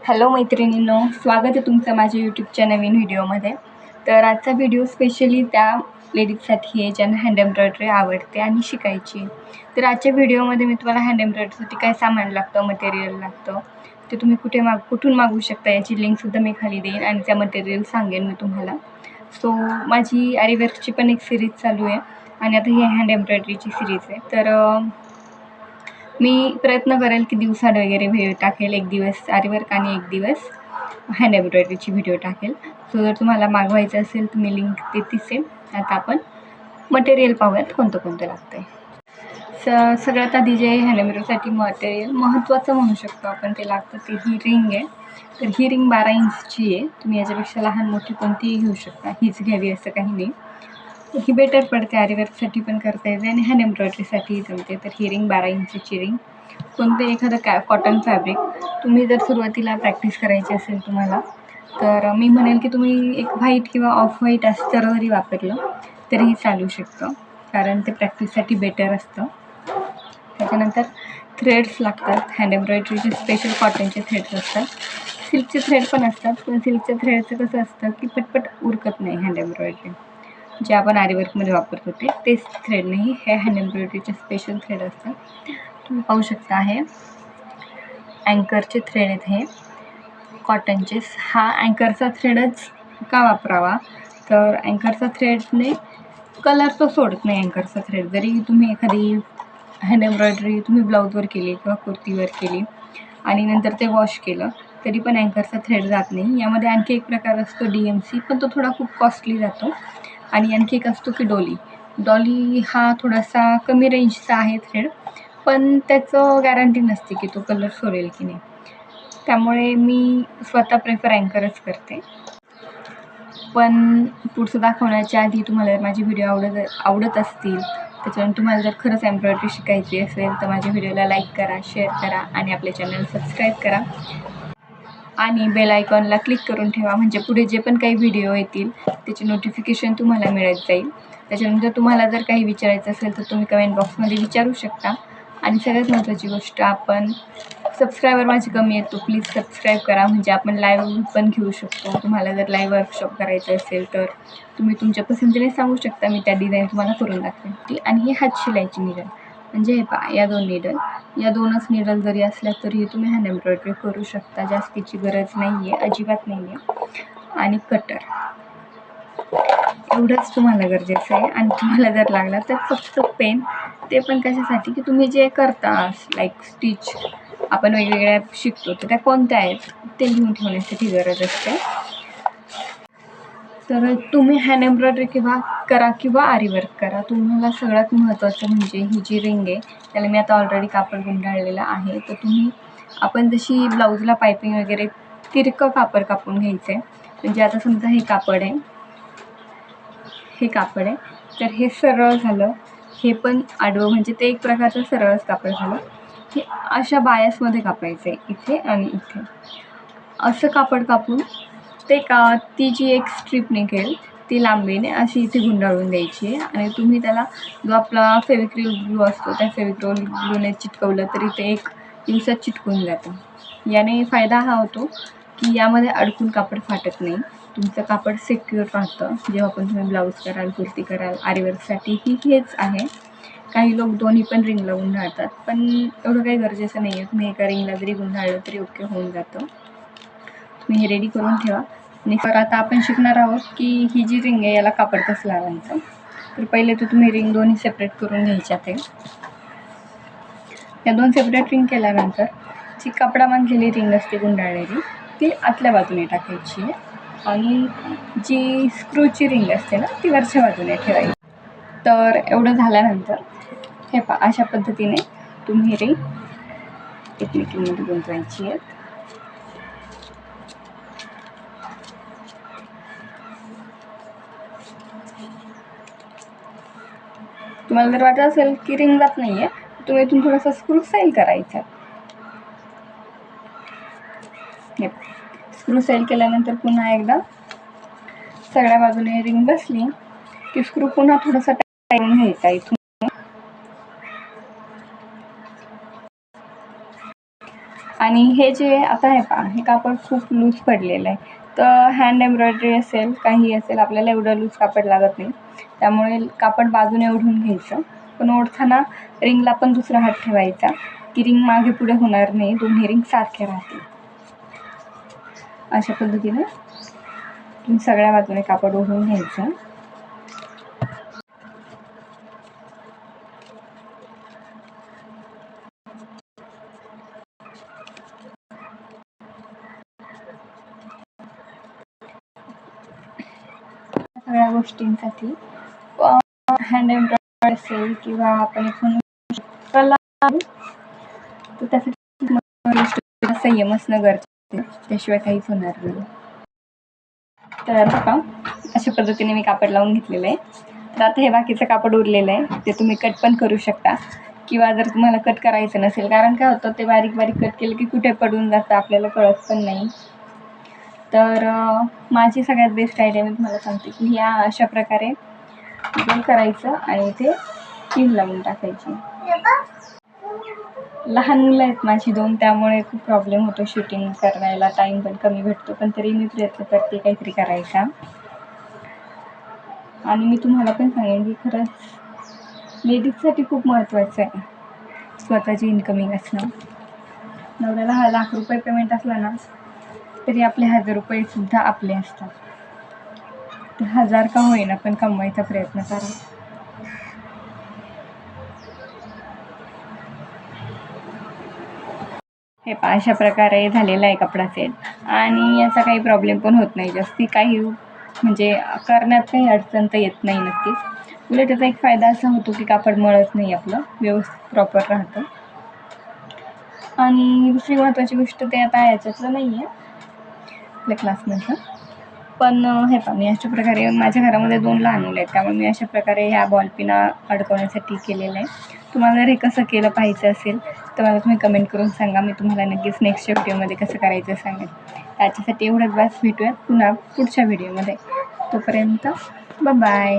Hello मैत्रिणींनो, स्वागत आहे तुमचं माझ्या यूट्यूबच्या नवीन व्हिडिओमध्ये. तर आजचा व्हिडिओ स्पेशली त्या लेडीजसाठी आहे ज्यांना हँड एम्ब्रॉयडरी आवडते आणि शिकायची. तर आजच्या व्हिडिओमध्ये मी तुम्हाला हँड एम्ब्रॉयडरीसाठी काय सामान लागतं, मटेरियल लागतं, ते तुम्ही कुठून मागवू शकता याची लिंकसुद्धा मी खाली देईन आणि त्या मटेरियल सांगेन मी तुम्हाला. सो माझी आरीवर्कची पण एक सिरीज चालू आहे आणि आता ही हँड एम्ब्रॉयडरीची सिरीज आहे. तर मी प्रयत्न करेल की दिवसाआड वगैरे व्हिडिओ टाकेल, एक दिवस आरीवर्क आणि एक दिवस हँड एम्ब्रॉयडरीची व्हिडिओ टाकेल. सो जर तुम्हाला मागवायचं असेल तर मी लिंक देतेच आहे. आता आपण मटेरियल पाहूयात कोणतं कोणतं लागतं आहे. सगळ्यात आधी जे हँड एम्ब्रॉयडरीसाठी मटेरियल महत्त्वाचं म्हणू शकतो आपण ते लागतं ते ही रिंग आहे. तर ही रिंग 12 इंचची आहे. तुम्ही याच्यापेक्षा लहान मोठी कोणतीही घेऊ शकता, हीच घ्यावी असं काही नाही. ही बेटर पडते, आरीवर्कसाठी पण करता येते आणि हँड एम्ब्रॉयडरीसाठीही जमते. तर ही रिंग 12 इंचची रिंग, कोणतं एखादं कॉटन फॅब्रिक. तुम्ही जर सुरुवातीला प्रॅक्टिस करायची असेल तुम्हाला, तर मी म्हणेल की तुम्ही एक व्हाईट किंवा ऑफ व्हाईट अस्तर जरी वापरलं तरीही चालू शकतं, कारण ते प्रॅक्टिससाठी बेटर असतं. त्याच्यानंतर थ्रेड्स लागतात. हँड एम्ब्रॉयडरीचे स्पेशल कॉटनचे थ्रेड्स असतात, सिल्कचे थ्रेड पण असतात, पण सिल्कच्या थ्रेडचं कसं असतं की पटपट उरकत नाही. हँड एम्ब्रॉयडरी जे आपण आरीवर्कमध्ये वापरतो तेच थ्रेड नाही, हे हँड एम्ब्रॉयडरीचे स्पेशल थ्रेड असतात. तुम्ही पाहू शकता हे अँकरचे थ्रेड आहेत, हे कॉटनचे. हा अँकरचा थ्रेडच का वापरावा, तर अँकरचा थ्रेडने कलर तो सोडत नाही. अँकरचा थ्रेड जरी तुम्ही एखादी हँड एम्ब्रॉयडरी तुम्ही ब्लाऊजवर केली किंवा कुर्तीवर केली आणि नंतर ते वॉश केलं तरी पण अँकरचा थ्रेड जात नाही. यामध्ये आणखी एक प्रकार असतो DMC, पण तो थोडा खूप कॉस्टली जातो. आणि आणखी एक असतो की डॉली हा थोडासा कमी रेंजचा आहे थ्रेड, पण त्याचं गॅरंटी नसते की तो कलर सोडेल की नाही. त्यामुळे मी स्वतः प्रेफर अँकरच करते. पण पुढचं दाखवण्याच्या आधी तुम्हाला माझे व्हिडिओ आवडत असतील, त्याच्यानंतर तुम्हाला जर खरंच एम्ब्रॉयडरी शिकायची असेल तर माझ्या व्हिडिओला लाईक करा, शेअर करा आणि आपल्या चॅनल सबस्क्राईब करा आणि बेल आयकॉनला क्लिक करून ठेवा, म्हणजे पुढे जे पण काही व्हिडिओ येतील त्याचे नोटिफिकेशन तुम्हाला मिळत जाईल. त्याच्यानंतर तुम्हाला जर काही विचारायचं असेल तर तुम्ही कमेंट बॉक्समध्ये विचारू शकता. आणि सगळ्यात महत्त्वाची गोष्ट, आपण सबस्क्रायबर माझे कमी आहेत, तो प्लीज सबस्क्राईब करा, म्हणजे आपण लाईव्ह पण घेऊ शकतो. तुम्हाला जर लाईव्ह वर्कशॉप करायचं असेल तर तुम्ही तुमच्या पसंतीने सांगू शकता, मी त्या डिझाईन तुम्हाला करून दाखवेन. आणि ही हात शिलाईची निडल, म्हणजे हे पहा या दोनच निडल जरी असल्या तरी तुम्ही हँड एम्ब्रॉयडरी करू शकता. जास्तीची गरज नाही आहे, अजिबात नाही आहे. आणि कटर एवढंच तुम्हाला गरजेचं आहे. आणि तुम्हाला जर लागला तर फक्त पेन, ते पण कशासाठी की तुम्ही जे करता लाईक स्टिच आपण वेगवेगळ्या शिकतो तर त्या कोणत्या आहेत ते लिहून ठेवण्यासाठी गरज असते. तर तुम्ही हँड एम्ब्रॉयडरी किंवा आरीवर्क करा, तुम्हाला सगळ्यात महत्त्वाचं म्हणजे ही जी रिंग आहे त्याला मी आता ऑलरेडी कापड गुंडाळलेलं आहे. तर आपण जशी ब्लाऊजला पायपिंग वगैरे तिरकं कापड कापून घ्यायचं आहे. म्हणजे आता समजा हे कापड आहे, तर हे सरळ झालं, हे पण आडवं, म्हणजे ते एक प्रकारचं सरळच कापड झालं. हे अशा बायसमध्ये कापायचं आहे, इथे आणि इथे असं कापड कापून ती जी एक स्ट्रीप निघेल ती लांबीने अशी इथे गुंडाळून द्यायची आहे. आणि तुम्ही त्याला जो आपला फेविक्रिल ग्लू असतो त्या फेविक्रिल ग्लूने चिटकवलं तरी ते एक दिवसात चिटकून जातं. याने फायदा हा होतो की यामध्ये अडकून कापड फाटत नाही, तुमचं कापड सिक्युअर राहतं जेव्हा पण तुम्ही ब्लाऊज कराल, कुर्ती कराल. आरीवर्कसाठी हेच आहे. काही लोक दोन्ही पण रिंगला गुंडाळतात, पण एवढं काही गरजेचं नाही आहे. तुम्ही एका रिंगला जरी गुंडाळलं तरी ओके होऊन जातं. तुम्ही हे रेडी करून ठेवा. आणि आता आपण शिकणार आहोत की ही जी रिंग आहे याला कापड कसं लावायचं. तर पहिले तर तुम्ही रिंग दोन्ही सेपरेट करून घ्यायच्या. या 2 सेपरेट रिंग केल्यानंतर जी कापडा बांधलेली रिंग असते गुंडाळलेली ती आतल्या बाजूने टाकायची आहे आणि जी स्क्रूची रिंग असते ना ती वरच्या बाजूने ठेवायची. तर एवढं झाल्यानंतर हे पहा अशा पद्धतीने तुम्ही रिंग एकमेकींमध्ये गुंतवायची आहे. तुम्हाला जर वाटत असेल की रिंग जात नाही आहे, तुम्ही इथून थोडासा स्क्रू सैल करायचा. स्क्रू सैल केल्यानंतर पुन्हा एकदा सगळ्या बाजूने रिंग बसली की स्क्रू पुन्हा थोडासा टाईम घ्यायचा इथून आणि हे जे आता आहे पहा, हे कापड खूप लूज पडलेलं आहे. तर हँड एम्ब्रॉयडरी असेल काही असेल आपल्याला एवढं लूज कापड लागत नाही, त्यामुळे कापड बाजूने ओढून घ्यायचं. पण ओढताना रिंगला पण दुसरा हात ठेवायचा की रिंग मागे पुढे होणार नाही, दोन्ही रिंग सारखे राहतील. अशा पद्धतीने तुम्ही सगळ्या बाजूने कापड ओढून घ्यायचं. सगळ्या गोष्टींसाठी हँड एम्ब्रॉयडरी असेल किंवा आपण कला, तर त्यासाठी संयम असणं गरजेचं, त्याशिवाय काहीच होणार नाही. तर बघा अशा पद्धतीने मी कापड लावून घेतलेलं आहे. तर आता हे बाकीचं कापड उरलेलं आहे ते तुम्ही कट पण करू शकता, किंवा जर तुम्हाला कट करायचं नसेल, कारण काय होतं ते बारीक बारीक कट केलं की कुठे पडून जातं आपल्याला कळत पण नाही. तर माझी सगळ्यात बेस्ट आयडिया मी तुम्हाला सांगते की या अशा प्रकारे गोल करायचं आणि इथे पिन लावून टाकायची. लहान मुलं आहेत माझी 2, त्यामुळे खूप प्रॉब्लेम होतो शूटिंग करायला, टाईम पण कमी भेटतो, पण तरी मी प्रयत्न करते काहीतरी करायचा. आणि मी तुम्हाला पण सांगेन की खरंच लेडीजसाठी खूप महत्त्वाचं आहे स्वतःची इन्कमिंग असणं. नवऱ्याला ₹1,00,000 पेमेंट असला ना तरी आपले ₹1,000 आपले असतात. ते 1000 का होईना पण कमवायचा प्रयत्न करा. हे पहा अशा प्रकारे झालेला आहे कपडा सेट, आणि याचा काही प्रॉब्लेम पण होत नाही जास्ती, काही म्हणजे करण्यात काही अडचण तर येत नाही नक्कीच. उलट त्याचा एक फायदा असा होतो की कापड मळत नाही, आपलं व्यवस्थित प्रॉपर राहतं. आणि दुसरी महत्त्वाची गोष्ट ते आता याच्यातलं नाही आहे आपल्या क्लासमधलं, पण हे पहा मी अशा प्रकारे माझ्या घरामध्ये 2 लहान मुलं आहेत, त्यामुळे मी अशा प्रकारे ह्या बॉलपिना अडकवण्यासाठी केलेलं आहे. तुम्हाला जर हे कसं केलं पाहिजे असेल तर मला तुम्ही कमेंट करून सांगा, मी तुम्हाला नक्कीच नेक्स्टच्या व्हिडिओमध्ये कसं करायचं सांगेन. त्याच्यासाठी एवढंच बस, भेटूयात पुन्हा पुढच्या व्हिडिओमध्ये. तोपर्यंत बाय.